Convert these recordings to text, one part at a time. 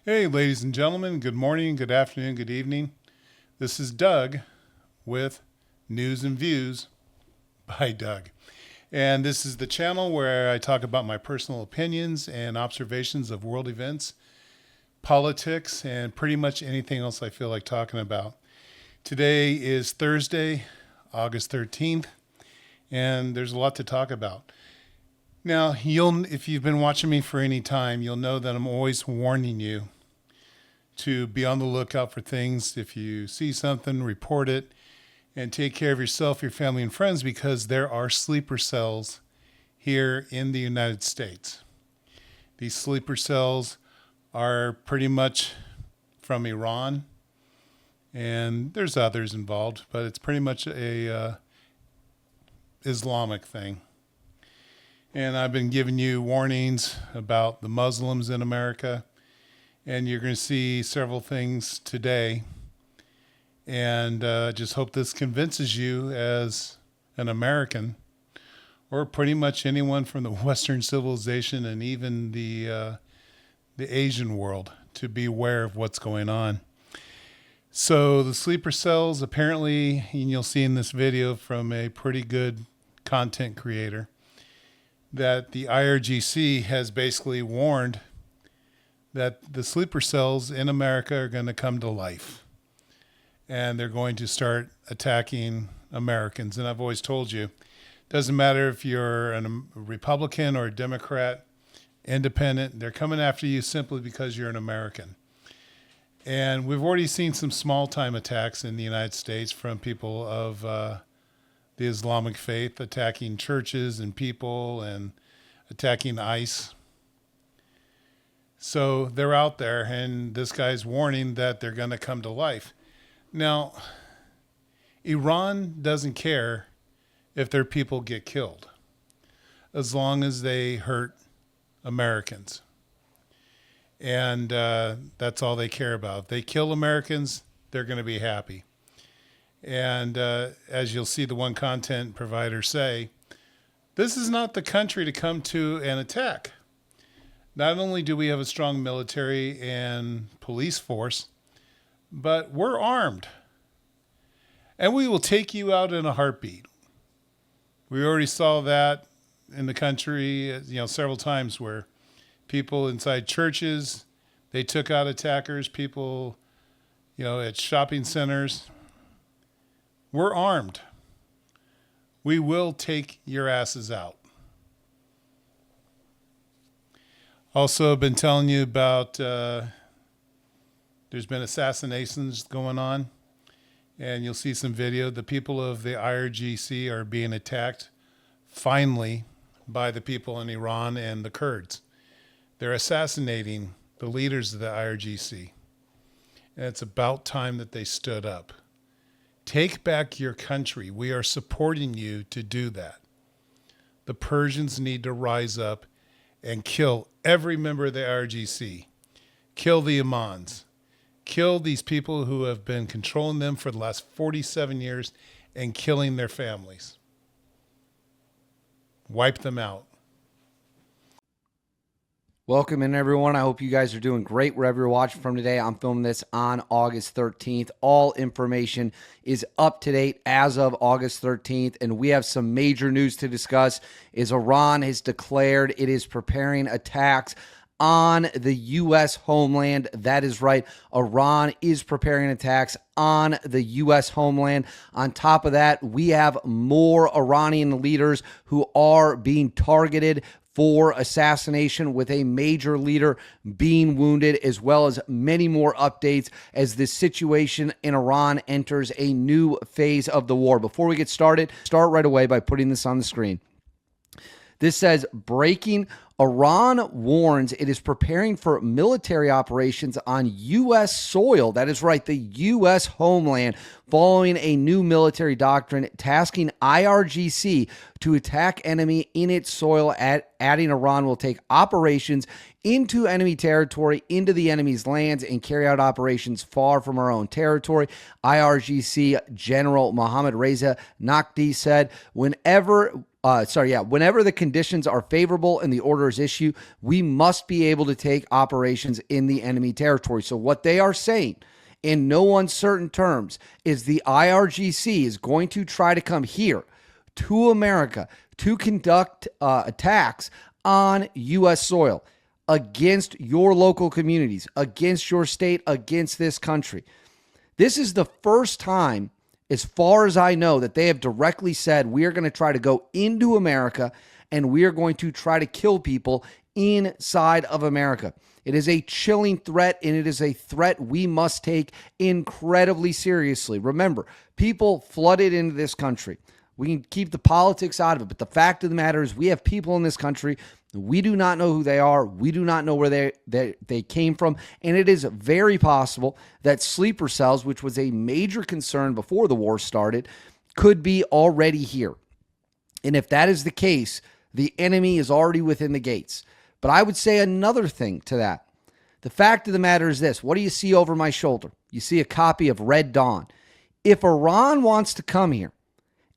Hey, ladies and gentlemen, good morning, good afternoon, good evening. This is Doug with News and Views by Doug. And this is the channel where I talk about my personal opinions and observations of world events, politics, and pretty much anything else I feel like talking about. Today is Thursday, August 13th, and there's a lot to talk about. Now, if you've been watching me for any time, you'll know that I'm always warning you to be on the lookout for things. If you see something, report it, and take care of yourself, your family, and friends, because there are sleeper cells here in the United States. These sleeper cells are pretty much from Iran, and there's others involved, but it's pretty much a Islamic thing. And I've been giving you warnings about the Muslims in America, and you're going to see several things today. And just hope this convinces you as an American, or pretty much anyone from the Western civilization and even the Asian world, to be aware of what's going on. So the sleeper cells, apparently, and you'll see in this video from a pretty good content creator, that the IRGC has basically warned that the sleeper cells in America are going to come to life. And they're going to start attacking Americans. And I've always told you, doesn't matter if you're a Republican or a Democrat, independent, they're coming after you simply because you're an American. And we've already seen some small-time attacks in the United States from people of the Islamic faith, attacking churches and people and attacking ICE. So they're out there, and this guy's warning that they're going to come to life. Now, Iran doesn't care if their people get killed, as long as they hurt Americans. And that's all they care about. If they kill Americans, they're going to be happy. And as you'll see the one content provider say, this is not the country to come to and attack. Not only do we have a strong military and police force, but we're armed. And we will take you out in a heartbeat. We already saw that in the country, several times where people inside churches, they took out attackers, people, at shopping centers. We're armed. We will take your asses out. Also, been telling you about there's been assassinations going on, and you'll see some video. The people of the IRGC are being attacked, finally, by the people in Iran and the Kurds. They're assassinating the leaders of the IRGC, and it's about time that they stood up. Take back your country. We are supporting you to do that. The Persians need to rise up and kill every member of the IRGC. Kill the imams. Kill these people who have been controlling them for the last 47 years and killing their families. Wipe them out. Welcome in, everyone. I hope you guys are doing great wherever you're watching from today. I'm filming this on August 13th. All information is up to date as of August 13th, and we have some major news to discuss. Iran has declared it is preparing attacks on the U.S. homeland. That is right. Iran is preparing attacks on the U.S. homeland. On top of that, we have more Iranian leaders who are being targeted for assassination, with a major leader being wounded, as well as many more updates as this situation in Iran enters a new phase of the war. Before we get started, start right away by putting this on the screen. This says, breaking: Iran warns it is preparing for military operations on U.S. soil. That is right, the U.S. homeland, following a new military doctrine tasking IRGC to attack enemy in its soil, adding Iran will take operations into enemy territory, into the enemy's lands, and carry out operations far from our own territory. IRGC General Mohammad Reza Naqvi said, whenever whenever the conditions are favorable and the order is issued, we must be able to take operations in the enemy territory. So what they are saying in no uncertain terms is the IRGC is going to try to come here to America to conduct attacks on U.S. soil against your local communities, against your state, against this country. This is the first time, as far as I know, that they have directly said we are going to try to go into America and we are going to try to kill people inside of America. It is a chilling threat, and it is a threat we must take incredibly seriously. Remember, people flooded into this country. We can keep the politics out of it, but the fact of the matter is we have people in this country. We do not know who they are. We do not know where they came from. And it is very possible that sleeper cells, which was a major concern before the war started, could be already here. And if that is the case, the enemy is already within the gates. But I would say another thing to that. The fact of the matter is this. What do you see over my shoulder? You see a copy of Red Dawn. If Iran wants to come here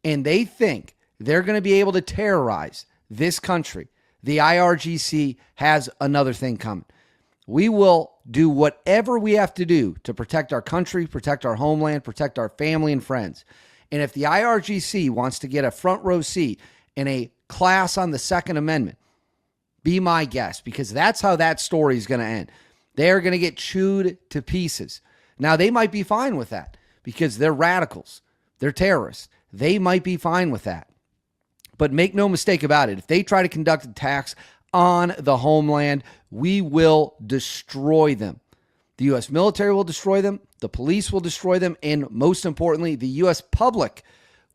and they think they're going to be able to terrorize this country, the IRGC has another thing coming. We will do whatever we have to do to protect our country, protect our homeland, protect our family and friends. And if the IRGC wants to get a front row seat in a class on the Second Amendment, be my guest, because that's how that story is going to end. They're going to get chewed to pieces. Now, they might be fine with that because they're radicals. They're terrorists. They might be fine with that. But make no mistake about it. If they try to conduct attacks on the homeland, we will destroy them. The U.S. military will destroy them. The police will destroy them. And most importantly, the U.S. public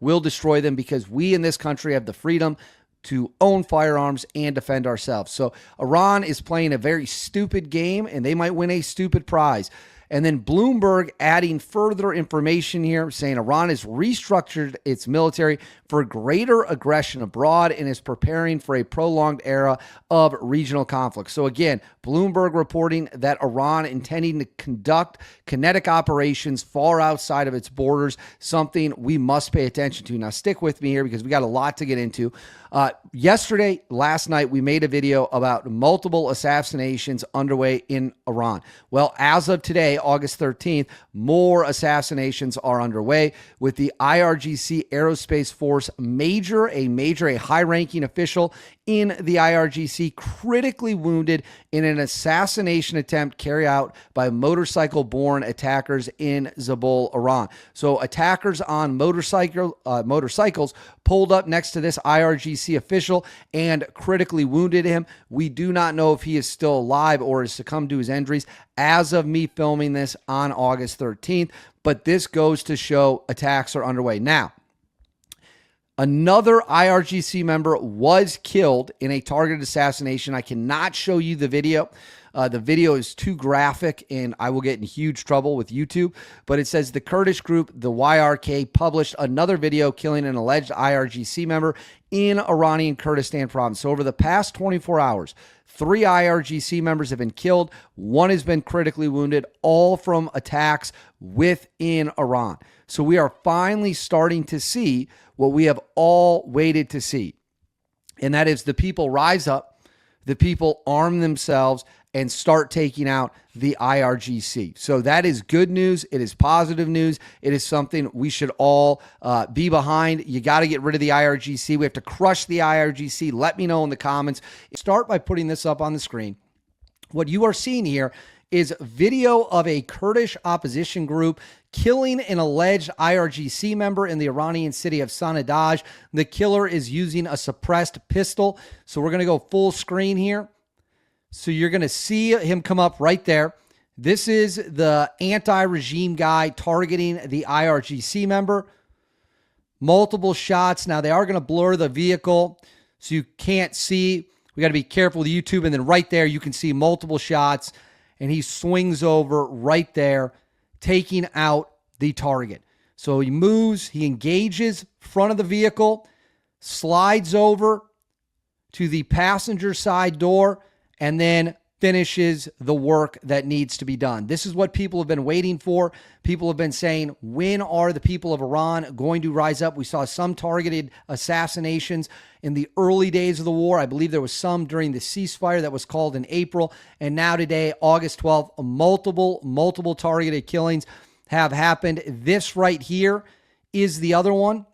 will destroy them because we in this country have the freedom to own firearms and defend ourselves. So Iran is playing a very stupid game, and they might win a stupid prize. And then Bloomberg adding further information here, saying Iran has restructured its military for greater aggression abroad and is preparing for a prolonged era of regional conflict. So again, Bloomberg reporting that Iran intending to conduct kinetic operations far outside of its borders, something we must pay attention to. Now stick with me here because we got a lot to get into. Last night, we made a video about multiple assassinations underway in Iran. Well, as of today, August 13th, more assassinations are underway with the IRGC Aerospace Force a high-ranking official in the IRGC critically wounded in an assassination attempt carried out by motorcycle-borne attackers in Zabul, Iran. So attackers on motorcycles pulled up next to this IRGC official and critically wounded him. We do not know if he is still alive or has succumbed to his injuries as of me filming this on August 13th, but this goes to show attacks are underway. Now, another IRGC member was killed in a targeted assassination. I cannot show you the video. The video is too graphic, and I will get in huge trouble with YouTube. But it says the Kurdish group, the YRK, published another video killing an alleged IRGC member in Iranian Kurdistan province. So over the past 24 hours, 3 IRGC members have been killed. 1 has been critically wounded, all from attacks within Iran. So we are finally starting to see what we have all waited to see. And that is the people rise up, the people arm themselves, and start taking out the IRGC. So that is good news. It is positive news. It is something we should all be behind. You got to get rid of the IRGC. We have to crush the IRGC. Let me know in the comments. Start by putting this up on the screen. What you are seeing here is video of a Kurdish opposition group killing an alleged IRGC member in the Iranian city of Sanadaj. The killer is using a suppressed pistol. So we're going to go full screen here. So you're going to see him come up right there. This is the anti-regime guy targeting the IRGC member. Multiple shots. Now, they are going to blur the vehicle so you can't see. We got to be careful with YouTube. And then right there, you can see multiple shots. And he swings over right there, taking out the target. So he moves, he engages front of the vehicle, slides over to the passenger side door, and then finishes the work that needs to be done. This is what people have been waiting for. People have been saying, when are the people of Iran going to rise up? We saw some targeted assassinations in the early days of the war. I believe there was some during the ceasefire that was called in April. And now today, August 12th, multiple targeted killings have happened. This right here is the other one.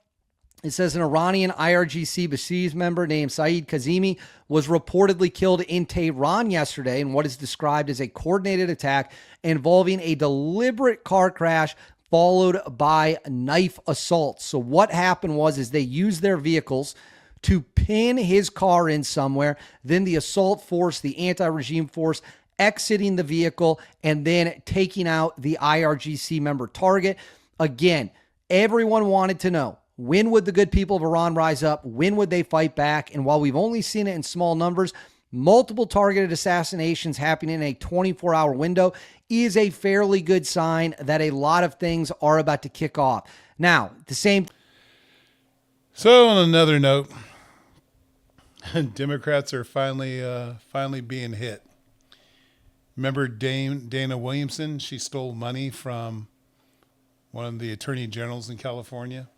It says an Iranian IRGC Basij member named Saeed Kazemi was reportedly killed in Tehran yesterday in what is described as a coordinated attack involving a deliberate car crash followed by knife assaults. So what happened was they used their vehicles to pin his car in somewhere. Then the assault force, the anti-regime force, exiting the vehicle and then taking out the IRGC member target. Again, everyone wanted to know, when would the good people of Iran rise up? When would they fight back? And while we've only seen it in small numbers, multiple targeted assassinations happening in a 24-hour window is a fairly good sign that a lot of things are about to kick off. Now, the same. So on another note, Democrats are finally being hit. Remember Dana Williamson? She stole money from one of the attorney generals in California.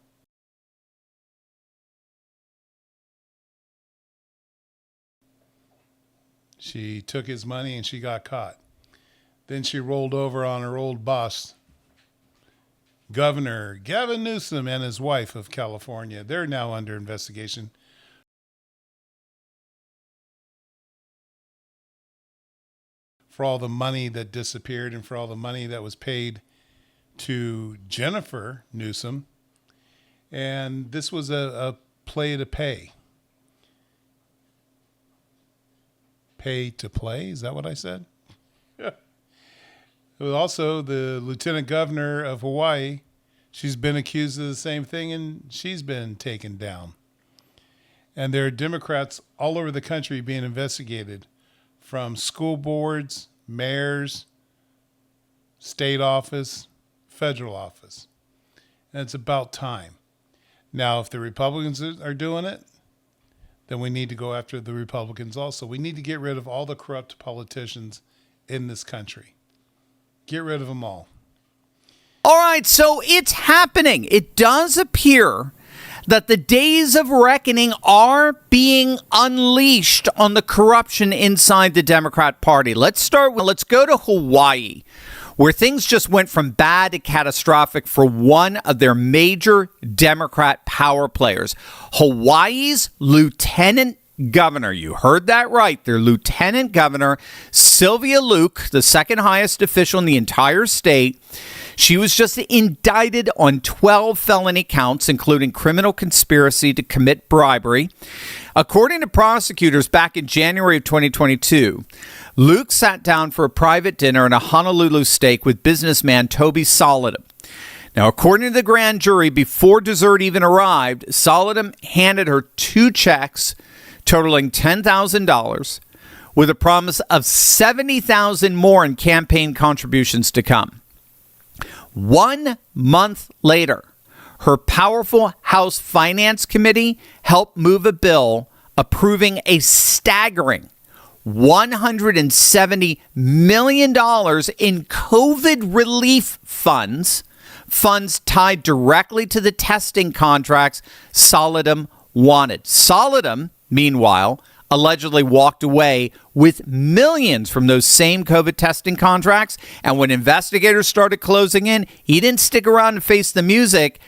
She took his money and she got caught. Then she rolled over on her old boss, Governor Gavin Newsom, and his wife of California. They're now under investigation for all the money that disappeared and for all the money that was paid to Jennifer Newsom. And this was a play to pay. Pay to play? Is that what I said? Yeah. Also, the lieutenant governor of Hawaii, she's been accused of the same thing and she's been taken down. And there are Democrats all over the country being investigated, from school boards, mayors, state office, federal office. And it's about time. Now, if the Republicans are doing it, then we need to go after the Republicans also. We need to get rid of all the corrupt politicians in this country. Get rid of them all. All right, so it's happening. It does appear that the days of reckoning are being unleashed on the corruption inside the Democrat Party. Let's go to Hawaii, where things just went from bad to catastrophic for one of their major Democrat power players. Hawaii's lieutenant governor, you heard that right, their lieutenant governor, Sylvia Luke, the second highest official in the entire state. She was just indicted on 12 felony counts, including criminal conspiracy to commit bribery. According to prosecutors back in January of 2022, Luke sat down for a private dinner and a Honolulu steak with businessman Toby Solidum. Now, according to the grand jury, before dessert even arrived, Solidum handed her two checks totaling $10,000 with a promise of $70,000 more in campaign contributions to come. 1 month later, her powerful House Finance Committee helped move a bill approving a staggering $170 million in COVID relief funds tied directly to the testing contracts Solidum wanted. Solidum, meanwhile, allegedly walked away with millions from those same COVID testing contracts. And when investigators started closing in, he didn't stick around and face the music.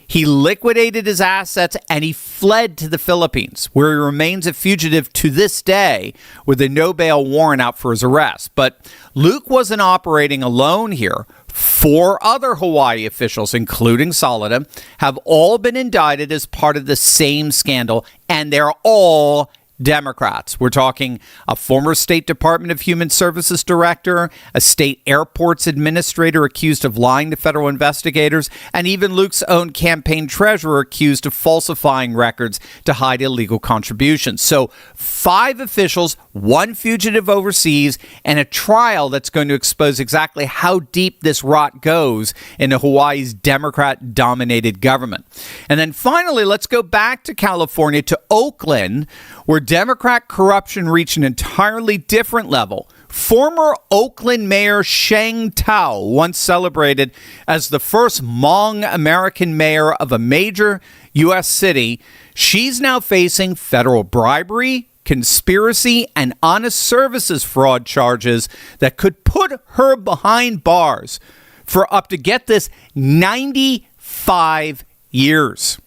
He liquidated his assets and he fled to the Philippines, where he remains a fugitive to this day with a no bail warrant out for his arrest. But Luke wasn't operating alone here. 4 other Hawaii officials, including Solidum, have all been indicted as part of the same scandal, and they're all Democrats. We're talking a former State Department of Human Services director, a state airports administrator accused of lying to federal investigators, and even Luke's own campaign treasurer accused of falsifying records to hide illegal contributions. So 5 officials, 1 fugitive overseas, and a trial that's going to expose exactly how deep this rot goes into Hawaii's Democrat-dominated government. And then finally, let's go back to California, to Oakland, where Democrat corruption reached an entirely different level Former Oakland Mayor Sheng Tao, once celebrated as the first Hmong American mayor of a major U.S. city, she's now facing federal bribery, conspiracy, and honest services fraud charges that could put her behind bars for up to, get this, 95 years.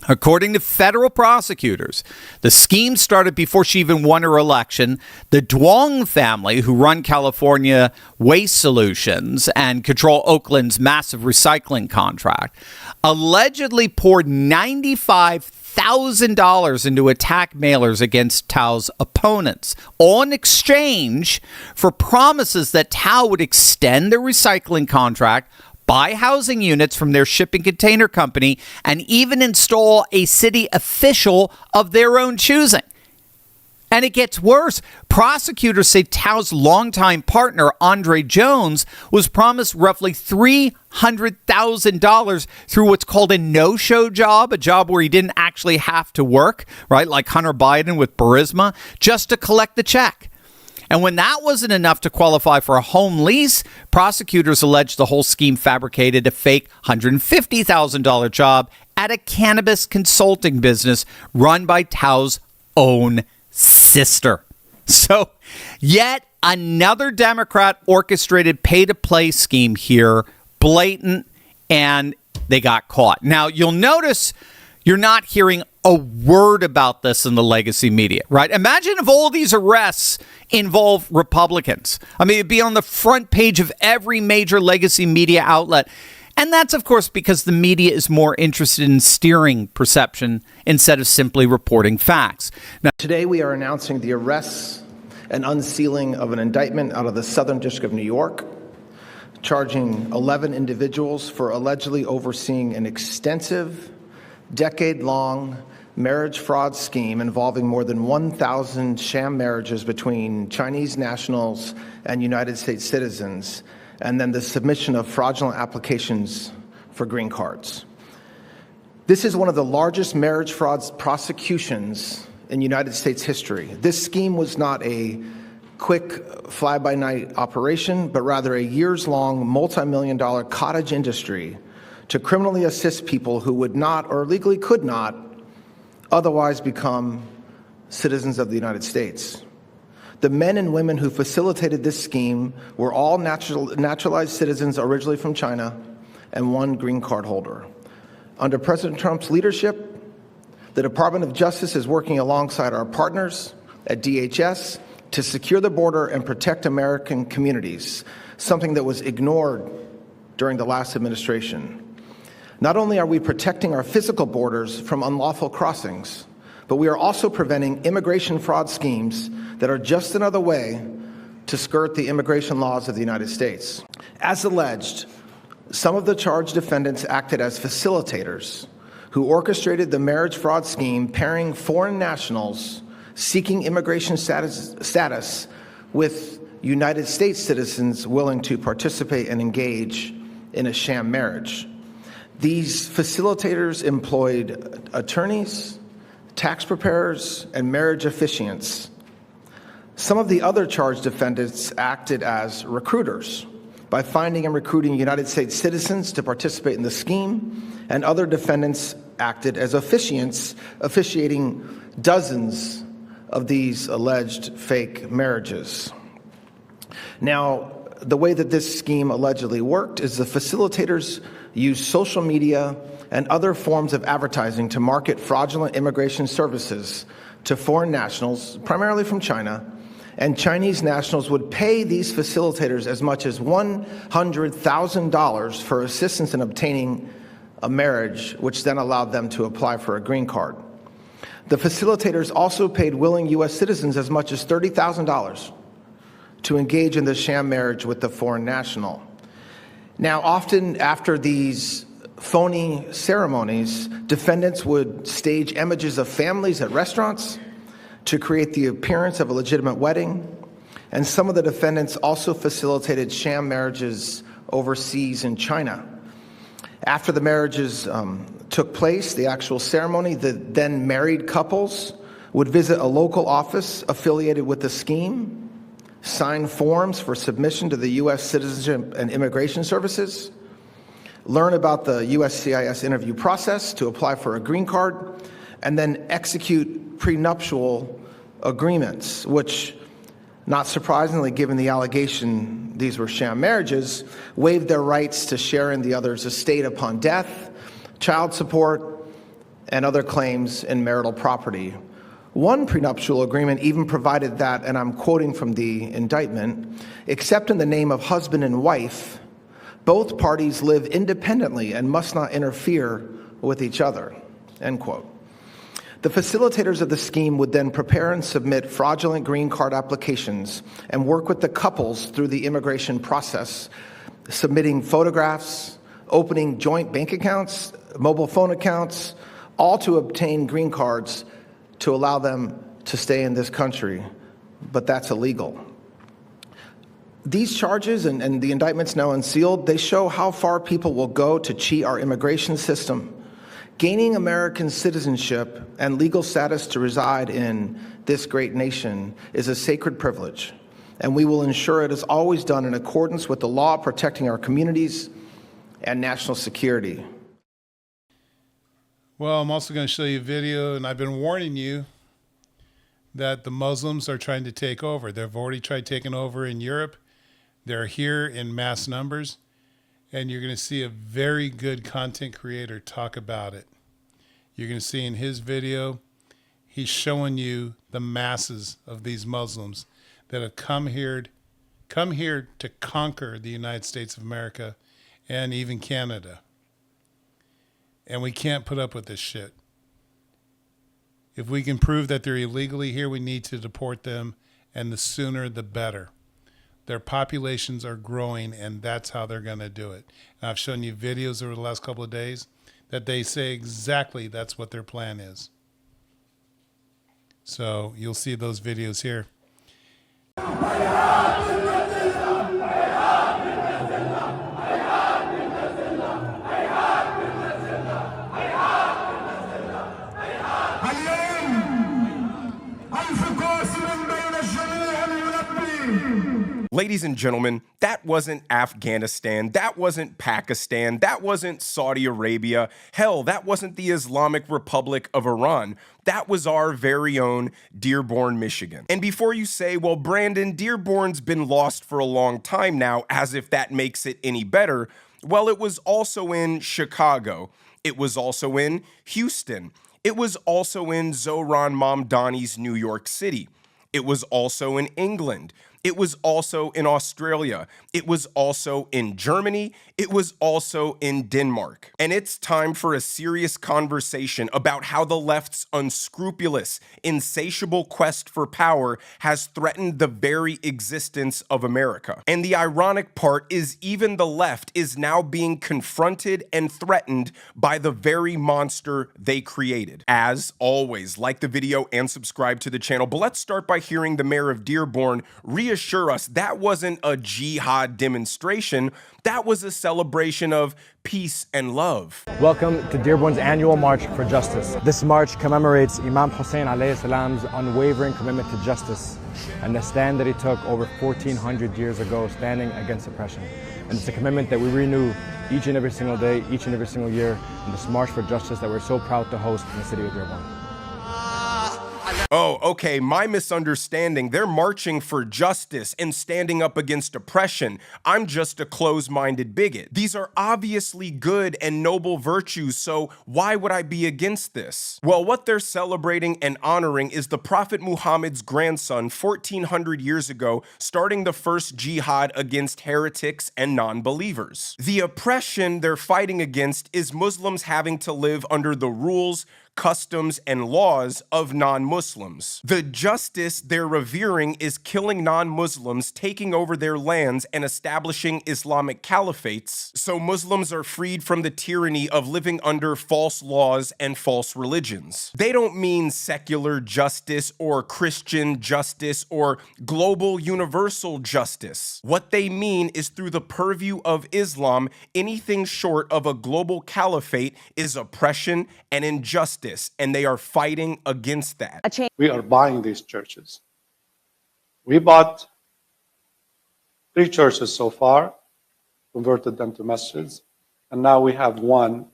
According to federal prosecutors, the scheme started before she even won her election. The Duong family, who run California Waste Solutions and control Oakland's massive recycling contract, allegedly poured $95,000 into attack mailers against Tao's opponents, all in exchange for promises that Tao would extend the recycling contract, buy housing units from their shipping container company, and even install a city official of their own choosing. And it gets worse. Prosecutors say Tao's longtime partner, Andre Jones, was promised roughly $300,000 through what's called a no-show job, a job where he didn't actually have to work, right, like Hunter Biden with Burisma, just to collect the check. And when that wasn't enough to qualify for a home lease, prosecutors alleged the whole scheme fabricated a fake $150,000 job at a cannabis consulting business run by Tao's own sister. So, yet another Democrat orchestrated pay-to-play scheme here, blatant, and they got caught. Now, you'll notice you're not hearing a word about this in the legacy media, right? Imagine if all these arrests involve Republicans. I mean, it'd be on the front page of every major legacy media outlet. And that's, of course, because the media is more interested in steering perception instead of simply reporting facts. Now, today we are announcing the arrests and unsealing of an indictment out of the Southern District of New York, charging 11 individuals for allegedly overseeing an extensive, decade-long marriage fraud scheme involving more than 1,000 sham marriages between Chinese nationals and United States citizens, and then the submission of fraudulent applications for green cards. This is one of the largest marriage fraud prosecutions in United States history. This scheme was not a quick fly-by-night operation, but rather a years-long, multi-million-dollar cottage industry to criminally assist people who would not, or legally could not, otherwise become citizens of the United States. The men and women who facilitated this scheme were all naturalized citizens originally from China and one green card holder. Under President Trump's leadership, the Department of Justice is working alongside our partners at DHS to secure the border and protect American communities, something that was ignored during the last administration. Not only are we protecting our physical borders from unlawful crossings, but we are also preventing immigration fraud schemes that are just another way to skirt the immigration laws of the United States. As alleged, some of the charged defendants acted as facilitators who orchestrated the marriage fraud scheme, pairing foreign nationals seeking immigration status with United States citizens willing to participate and engage in a sham marriage. These facilitators employed attorneys, tax preparers, and marriage officiants. Some of the other charged defendants acted as recruiters by finding and recruiting United States citizens to participate in the scheme, and other defendants acted as officiants, officiating dozens of these alleged fake marriages. Now, the way that this scheme allegedly worked is the facilitators used social media and other forms of advertising to market fraudulent immigration services to foreign nationals, primarily from China, and Chinese nationals would pay these facilitators as much as $100,000 for assistance in obtaining a marriage, which then allowed them to apply for a green card. The facilitators also paid willing U.S. citizens as much as $30,000 to engage in the sham marriage with the foreign national. Now, often after these phony ceremonies, defendants would stage images of families at restaurants to create the appearance of a legitimate wedding, and some of the defendants also facilitated sham marriages overseas in China. After the marriages took place, the actual ceremony, the then married couples would visit a local office affiliated with the scheme, sign forms for submission to the U.S. Citizenship and Immigration Services, learn about the USCIS interview process to apply for a green card, and then execute prenuptial agreements, which, not surprisingly, given the allegation these were sham marriages, waived their rights to share in the other's estate upon death, child support, and other claims in marital property. One prenuptial agreement even provided that, and I'm quoting from the indictment, except in the name of husband and wife, both parties live independently and must not interfere with each other, end quote. The facilitators of the scheme would then prepare and submit fraudulent green card applications and work with the couples through the immigration process, submitting photographs, opening joint bank accounts, mobile phone accounts, all to obtain green cards to allow them to stay in this country, but that's illegal. These charges and the indictments now unsealed, they show how far people will go to cheat our immigration system. Gaining American citizenship and legal status to reside in this great nation is a sacred privilege, and we will ensure it is always done in accordance with the law protecting our communities and national security. Well, I'm also going to show you a video, and I've been warning you that the Muslims are trying to take over. They've already tried taking over in Europe. They're here in mass numbers, and you're going to see a very good content creator talk about it. You're going to see in his video, he's showing you the masses of these Muslims that have come here to conquer the United States of America and even Canada. And we can't put up with this shit. If we can prove that they're illegally here, we need to deport them, and the sooner the better. Their populations are growing, and that's how they're going to do it. And I've shown you videos over the last couple of days that they say exactly that's what their plan is. So you'll see those videos here. Ladies and gentlemen, that wasn't Afghanistan, that wasn't Pakistan, that wasn't Saudi Arabia, hell, that wasn't the Islamic Republic of Iran. That was our very own Dearborn, Michigan. And before you say, well, Brandon, Dearborn's been lost for a long time now, as if that makes it any better, well, it was also in Chicago. It was also in Houston. It was also in Zohran Mamdani's New York City. It was also in England. It was also in Australia. It was also in Germany. It was also in Denmark. And it's time for a serious conversation about how the left's unscrupulous, insatiable quest for power has threatened the very existence of America. And the ironic part is even the left is now being confronted and threatened by the very monster they created. As always, like the video and subscribe to the channel. But let's start by hearing the mayor of Dearborn reassure us that wasn't a jihad demonstration, that was a celebration of peace and love. Welcome to Dearborn's annual March for Justice. This march commemorates Imam Hussein alayhi salam's unwavering commitment to justice and the stand that he took over 1400 years ago standing against oppression. And it's a commitment that we renew each and every single day, each and every single year in this March for Justice that we're so proud to host in the city of Dearborn. Oh, okay, my misunderstanding. They're marching for justice and standing up against oppression. I'm just a close-minded bigot. These are obviously good and noble virtues, so why would I be against this? Well, what they're celebrating and honoring is the Prophet Muhammad's grandson 1400 years ago, starting the first jihad against heretics and non-believers. The oppression they're fighting against is Muslims having to live under the rules, customs, and laws of non-Muslims. The justice they're revering is killing non-Muslims, taking over their lands, and establishing Islamic caliphates, so Muslims are freed from the tyranny of living under false laws and false religions. They don't mean secular justice or Christian justice or global universal justice. What they mean is through the purview of Islam, anything short of a global caliphate is oppression and injustice, and they are fighting against that. We are buying these churches. We bought 3 churches so far, converted them to masjids, and now we have one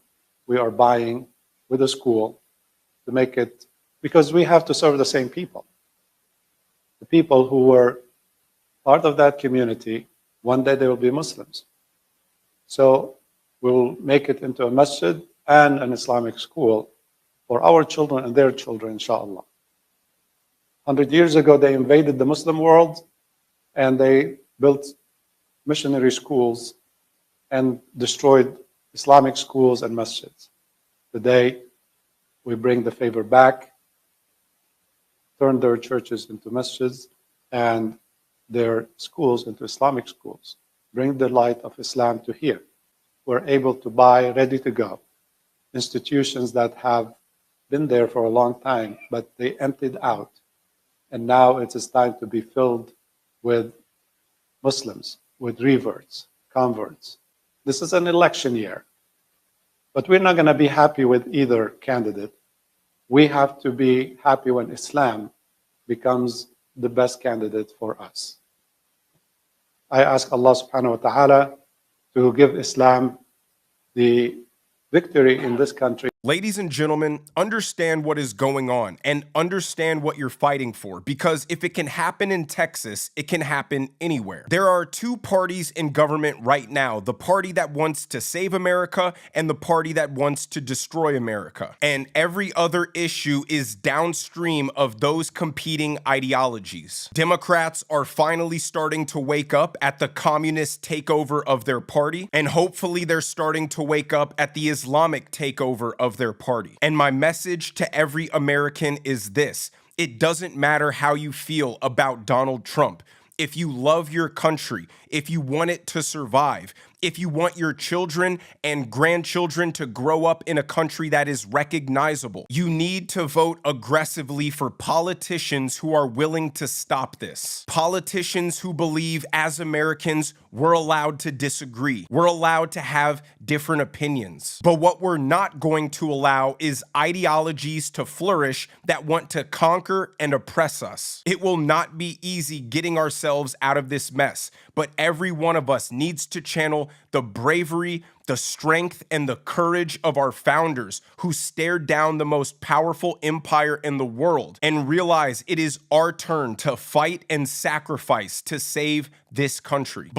we are buying with a school to make it, because we have to serve the same people. The people who were part of that community, one day they will be Muslims. So we'll make it into a masjid and an Islamic school for our children and their children, inshallah. 100 years ago, they invaded the Muslim world and they built missionary schools and destroyed Islamic schools and masjids. Today, we bring the favor back, turn their churches into masjids and their schools into Islamic schools. Bring the light of Islam to here. We're able to buy ready to go institutions that have been there for a long time, but they emptied out. And now it is time to be filled with Muslims, with reverts, converts. This is an election year, but we're not going to be happy with either candidate. We have to be happy when Islam becomes the best candidate for us. I ask Allah subhanahu wa ta'ala to give Islam the victory in this country. Ladies and gentlemen, understand what is going on and understand what you're fighting for, because if it can happen in Texas, it can happen anywhere. There are 2 parties in government right now, the party that wants to save America and the party that wants to destroy America. And every other issue is downstream of those competing ideologies. Democrats are finally starting to wake up at the communist takeover of their party, and hopefully they're starting to wake up at the Islamic takeover of their party. And my message to every American is this: it doesn't matter how you feel about Donald Trump. If you love your country, if you want it to survive, if you want your children and grandchildren to grow up in a country that is recognizable, you need to vote aggressively for politicians who are willing to stop this. Politicians who believe as Americans, we're allowed to disagree. We're allowed to have different opinions. But what we're not going to allow is ideologies to flourish that want to conquer and oppress us. It will not be easy getting ourselves out of this mess, but every one of us needs to channel the bravery, the strength, and the courage of our founders who stared down the most powerful empire in the world and realize it is our turn to fight and sacrifice to save this country.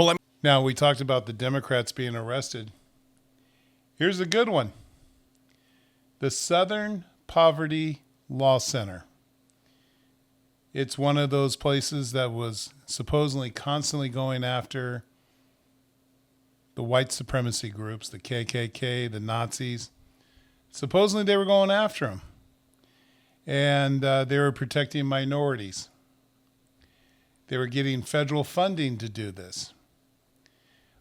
Now, we talked about the Democrats being arrested. Here's a good one. The Southern Poverty Law Center. It's one of those places that was supposedly constantly going after the white supremacy groups, the KKK, the Nazis. Supposedly they were going after them. And they were protecting minorities. They were getting federal funding to do this.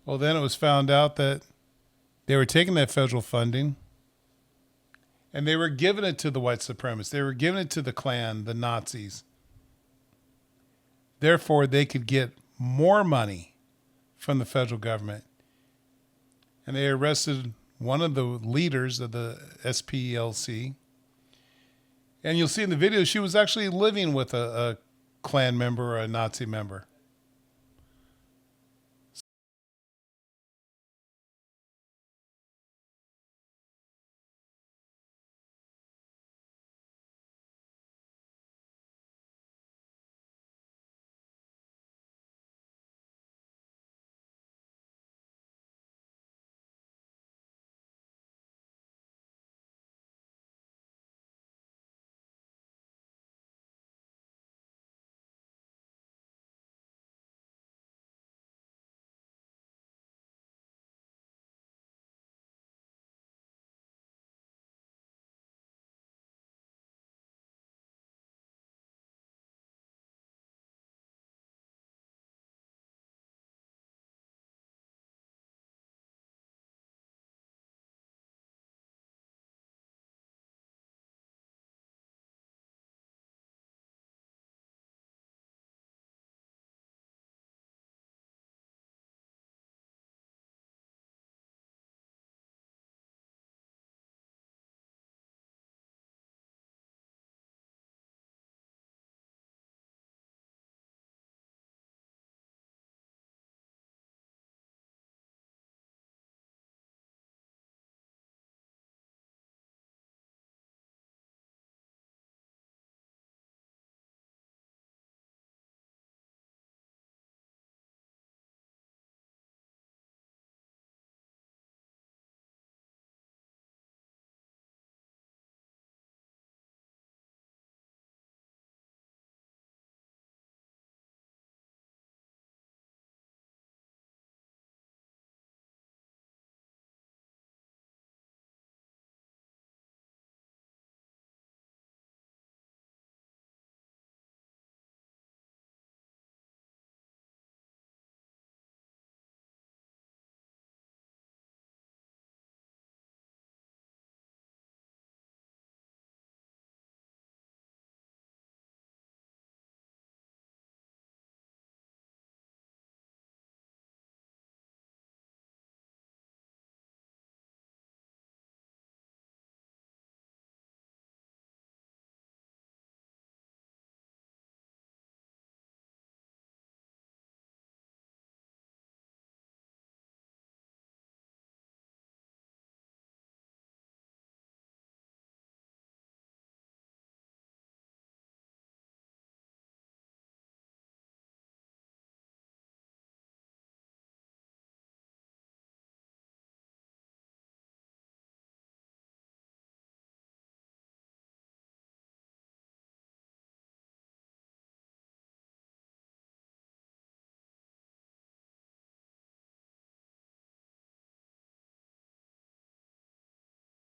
Well, then it was found out that they were taking that federal funding and they were giving it to the white supremacists. They were giving it to the Klan, the Nazis. Therefore, they could get more money from the federal government. And they arrested one of the leaders of the SPLC. And you'll see in the video, she was actually living with a Klan member or a Nazi member.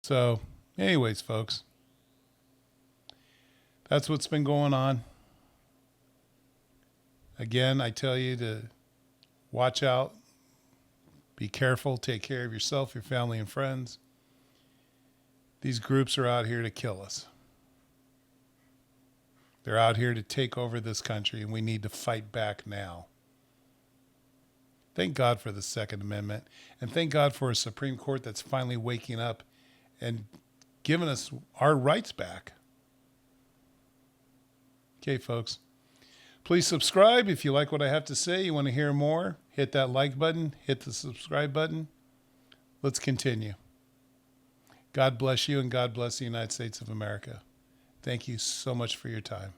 So, anyways, folks, that's what's been going on. Again, I tell you to watch out, be careful, take care of yourself, your family, and friends. These groups are out here to kill us. They're out here to take over this country, and we need to fight back now. Thank God for the Second Amendment, and thank God for a Supreme Court that's finally waking up and giving us our rights back. Okay, folks. Please subscribe if you like what I have to say. You want to hear more, hit that like button, hit the subscribe button. Let's continue. God bless you, and God bless the United States of America. Thank you so much for your time.